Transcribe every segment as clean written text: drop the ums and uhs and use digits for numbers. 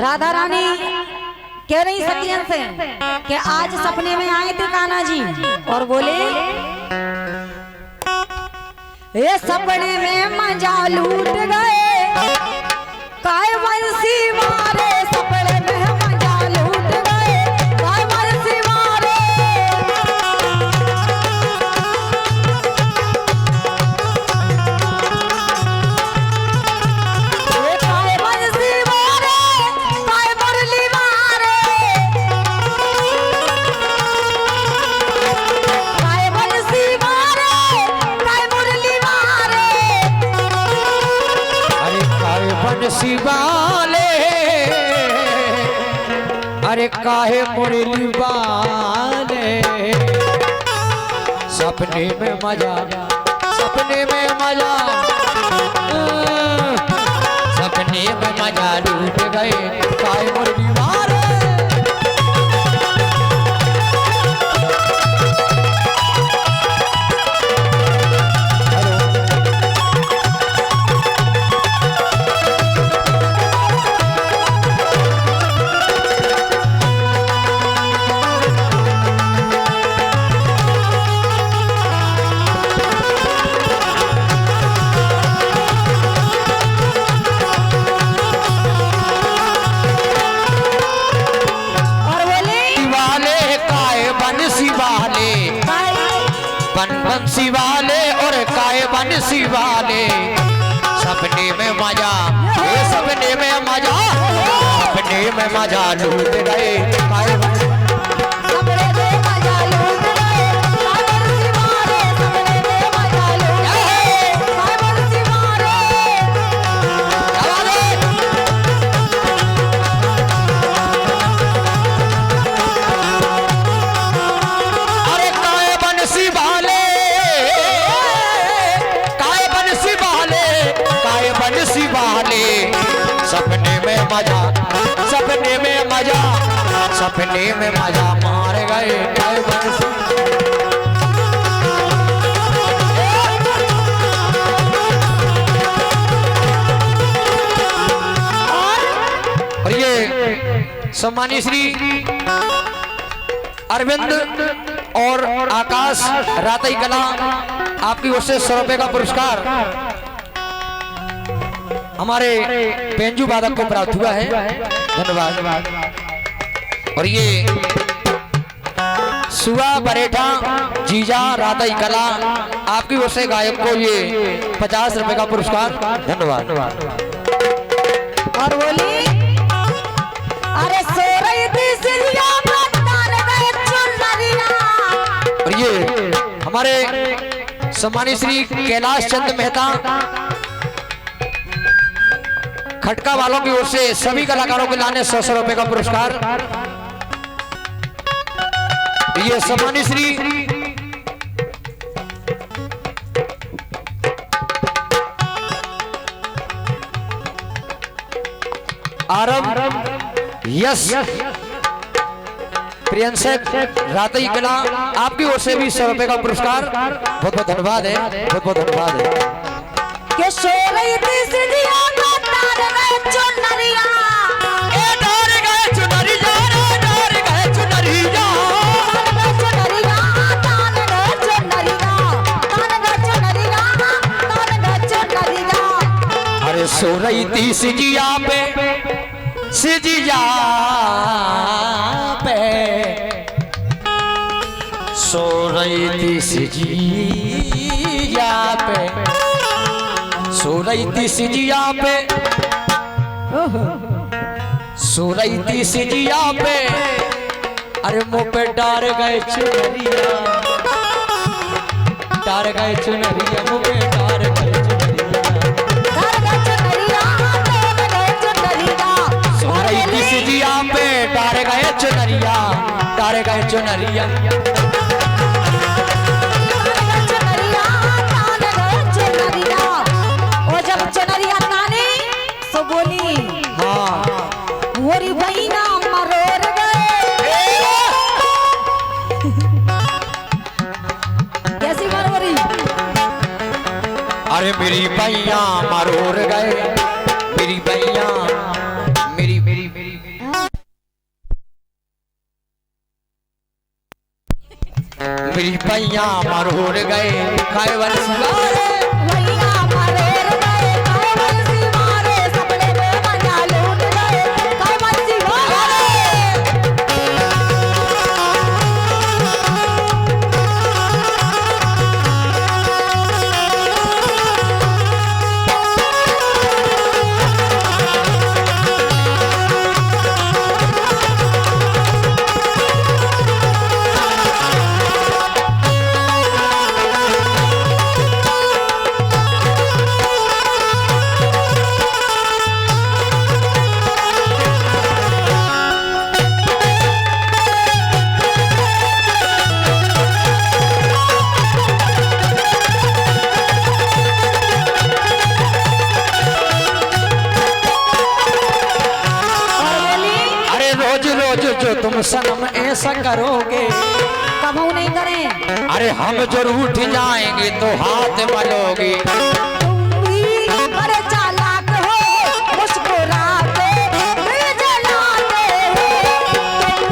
राधा रानी कह रही सत्यन से कि आज सपने में आए थे कान्हा जी और बोले ये सपने में मजा लूट गए काय बंसी मारे सपने में मजा लूट गए काय बंसी मारे ये काय बंसी मारे काय मुरली मारे काय बंसी मारे काय मुरली मारे अरे काय बंसी वाले अरे काहे मुरली वाले सपने में मजा सपने में मजा सपने में मजा लूट गए काहे मुरली वाले बंसी वाले और काय बंसी वाले सपने में मजा ये सपने में मजा सपने में मजा लूट गए काय सपने में मजा लूट गए काय बंसी मारे सपने में मजा लूट गए काय बंसी मारे अरे काय बंसी वाले बंसी वाले सपने में मजा सपने में मजा सपने में मजा मार गए काय बंसी और ये सम्मानीय श्री अरविंद और आकाश रातई कला आपकी ओर से 100 रुपए का पुरस्कार हमारे पेंजू बादक को प्राप्त हुआ है धन्यवाद। और ये सुआ बरेठा जीजा रातई कला आपकी ओर से गायक को ये 50 रुपए का पुरस्कार धन्यवाद। और बोली अरे सो रही थी सिरिया बताने गए चुनरिया और ये हमारे सम्मानित श्री कैलाश चंद मेहता खटका वालों की ओर से सभी कलाकारों के लाने 100 रुपए का पुरस्कार ये सम्मानित श्री आरब यस प्रियंश रातई कला आपकी ओर से भी 100 रुपए का पुरस्कार बहुत बहुत धन्यवाद है बहुत बहुत धन्यवाद है के सो रही थी सिरिया बताने गए चुनरिया ए डर गए चुनरिया रे डर गए चुनरिया चुनरिया तान गए चुनरिया तान गए चुनरिया तान गए चुनरिया अरे सो रही थी सिजिया पे सो रही थी सिजिया पे सो रही थी सिजिया पे सो रही थी सिजिया पे अरे मुंह पे डार गए चुनरिया डार गए चुनरिया मुंह पे डार गए सिजिया पे डार गए चुनरिया डार गए चुनरिया और जब चुनरिया ताने तो बोली हाँ मोरी बहिना मरोर गए कैसी मरोरी अरे मेरी भैया मरोर गए मेरी भैया मेरी मेरी मेरी मेरी पैया मरोड़ गए काय बंसी वाले भैया मरोड़ गए काय बंसी मारे सपने में मजा लूट गए काय बंसी वाले जो तुम सनम ऐसा करोगे कबू नहीं करें अरे हम जो रूठ जाएंगे तो हाथ मलोगे तुम भी बड़े चालाक हो मुस्कुराते दिल जलाते हो तुम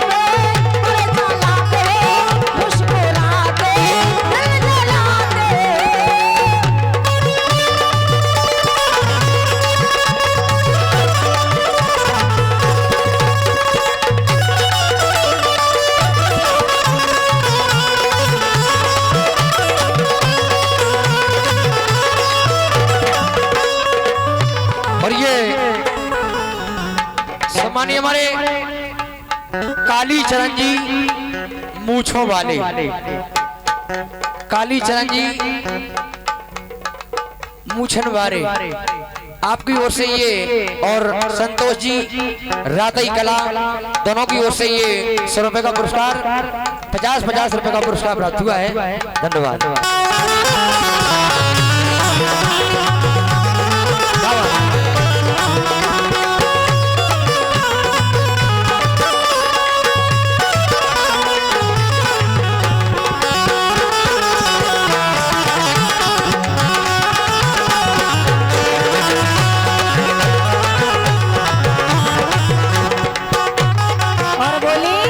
बड़े चालाक हो मुस्कुराते दिल जलाते और ये सम्मानीय हमारे काली चरण जी मूछों वाले काली चरण जी मूछन वाले आपकी ओर से ये और संतोष जी रातई कला दोनों की ओर से ये 100 रुपए का पुरस्कार 50-50 रुपए का पुरस्कार प्राप्त हुआ है धन्यवाद। और बोली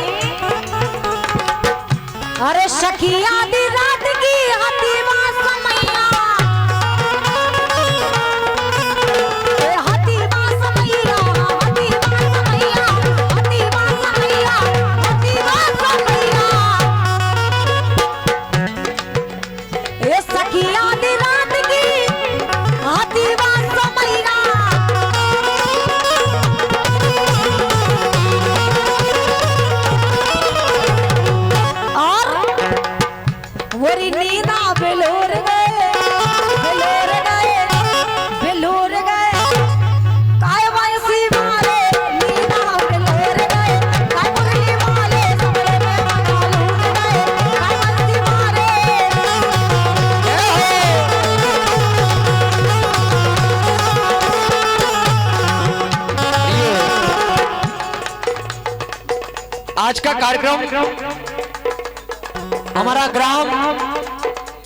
अरे सखिया दी रात की हतीवा समैया ए हतीवा समैया हतीवा समैया हतीवा समैया हतीवा समैया ए सखिया दी रात की हतीवा समैया और वरी नींदा बेलोर गए बेलोर गए बेलोर गए काय बंसी मारे नींदा बेलोर गए काय मुरली मारे सपने में मजा लूट गए काय बंसी मारे आज का कार्यक्रम हमारा ग्राम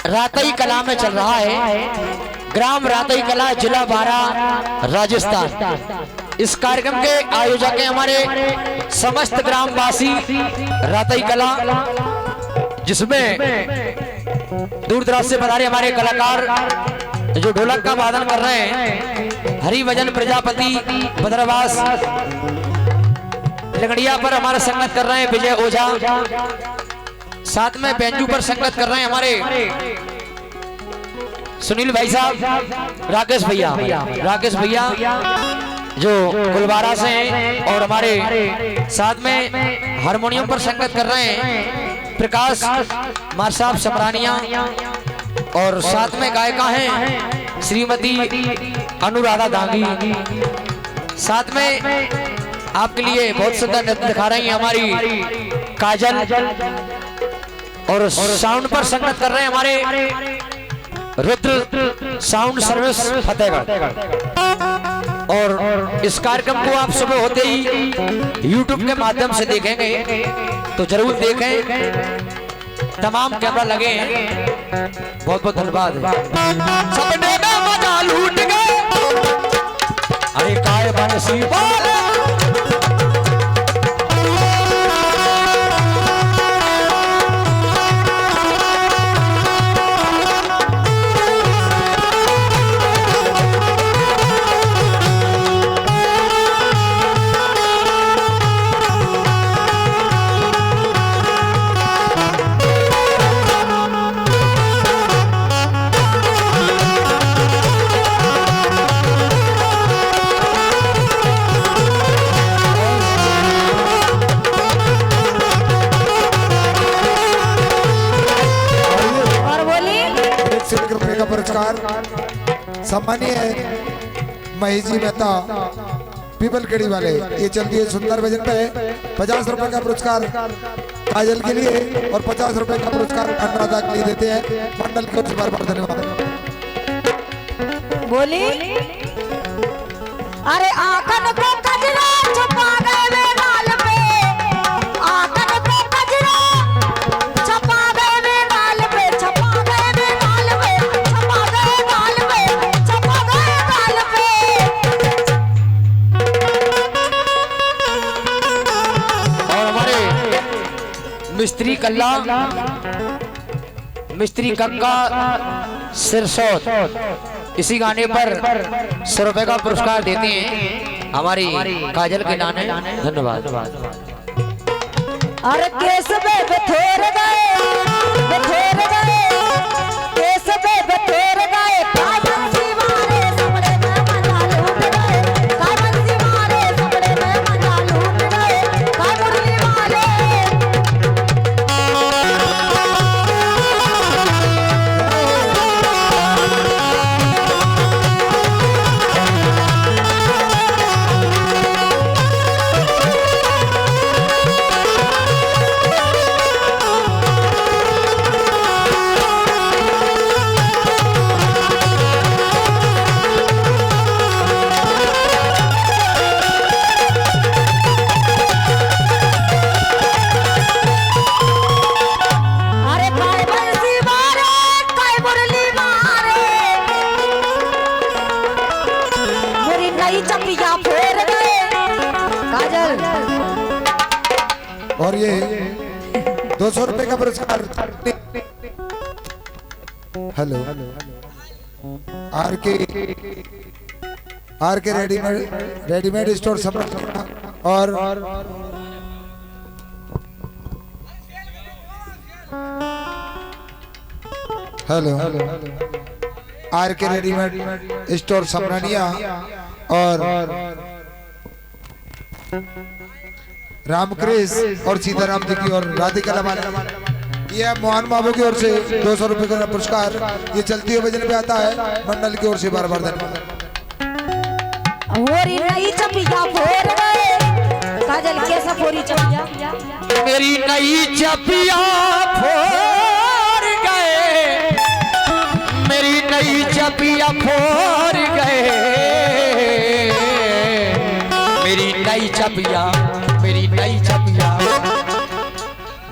रातई कला में चल रहा है। ग्राम रातई कला जिला बारा राजस्थान। इस कार्यक्रम के आयोजक हैं हमारे समस्त ग्रामवासी रातई कला, जिसमें दूर दराज से पधारे हमारे कलाकार जो ढोलक का वादन कर रहे हैं, हरिभजन प्रजापति बद्रवास। लंगड़िया पर हमारा संगत कर रहे हैं विजय ओझा। साथ में बेंजू पर संगत कर रहे हैं हमारे सुनील भाई साहब, राकेश भैया जो गुलबारा से हैं, और हमारे साथ में हारमोनियम पर संगत कर रहे हैं प्रकाश मार साहब समरानिया, और साथ में गायिका हैं श्रीमती अनुराधा दांगी। साथ में आपके लिए बहुत सुंदर नृत्य दिखा रही हैं हमारी काजल, और साउंड पर संगत कर रहे हैं हमारे रुद्र साउंड सर्विस फतेहगढ़। और इस कार्यक्रम को आप सुबह होते ही YouTube के माध्यम से देखेंगे तो जरूर देखें। तमाम कैमरा लगे हैं। बहुत बहुत धन्यवाद। सपने में मजा लूट गए, अरे काय बंसी वाले। सम्मानीय महेशी मेहता पीपल केड़ी वाले, ये चलती है सुंदर भजन पे 50 रुपए का पुरस्कार काजल के लिए और 50 रुपए का पुरस्कार अनुराधा के लिए देते हैं। मंडल की ओर से बार बार धन्यवाद। बोली अरे आंखन को कजरा छुपा गए वे गाल पे, आंखन को कजरा छुपा गए वे गाल पे, छुपा गए वे गाल पे, छुपा गए गाल पे, छुपा गए गाल पे। और हमारे मिस्त्री कल्ला, मिस्त्री कक्का सिरसौत इसी गाने पर 100 रुपए का पुरस्कार देते हैं हमारी काजल के नाने। धन्यवाद। अरे केस पे बथेर गए, बथेर गए, केस पे बथेर गए, काय बंसी मारे सपने में मजा लूट गए, काय बंसी मारे सपने में मजा लूट गए, काय मुरली वाले। अरे काय बंसी मारे, काय मुरली मारे, मेरी नई चपिया फेर गए। काजल और ये 200 रुपए का पुरस्कार हेलो आर के रेडीमेड स्टोर सब और हेलो आर के रेडीमेड स्टोर समरानिया और रामकृष्ण और सीताराम जी की और राधिका लवानी, ये मोहन बाबू की ओर से 200 रुपए का पुरस्कार ये चलती हुई भजन पे आता है। मंडल की ओर से बार बार धन्यवाद। मोरी नई चपिया फोर गए। काजल कैसा फोरी चपिया, मेरी नई चपिया फोड़ गए, मेरी नई चपिया फोड़ गए, मेरी नई चपिया, मेरी नई चपिया,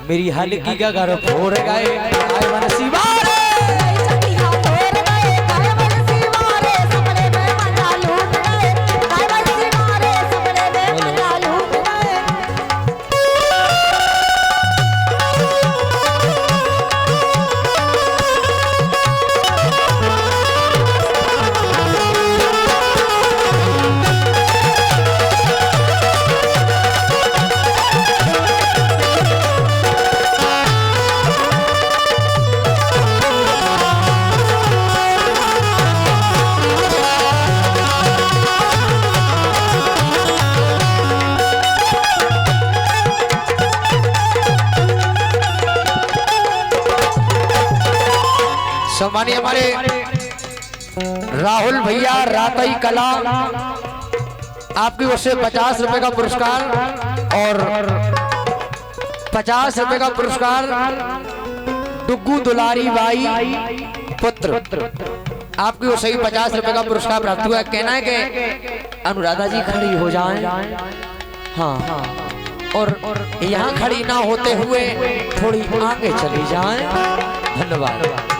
मेरी हल्की का घर फोड़ गए। आए मनसी वाले नई चपिया फोर गए, काय बंसी मारे सपने में मजा लूट गए, काय बंसी मारे सपने में मजा लूट गए। सम्मानीय हमारे राहुल भैया रातई कला, आपकी ओर से 50 रुपए का पुरस्कार और 50 रुपए का पुरस्कार डुग्गू दुलारी बाई पुत्र, आपकी ओर से 50 रुपए का पुरस्कार प्राप्त हुआ है। कहना है कि अनुराधा जी खड़ी हो जाएं, हाँ, और यहाँ खड़ी ना होते हुए थोड़ी आगे चली जाएं। धन्यवाद।